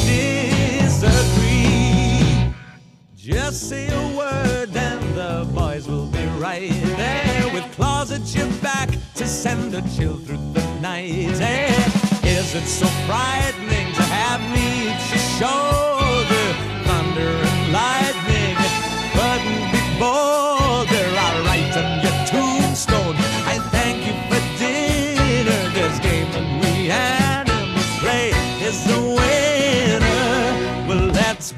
disagree. Just say a word and the boys will be right there with claws at your back to send a chill through the night. Hey, is it so frightening to have me at your shoulder? Thunder and lightning couldn't be bolder. I'll write on your tombstone, I thank you for dinner. This game that we animals play is the winner. Well, let's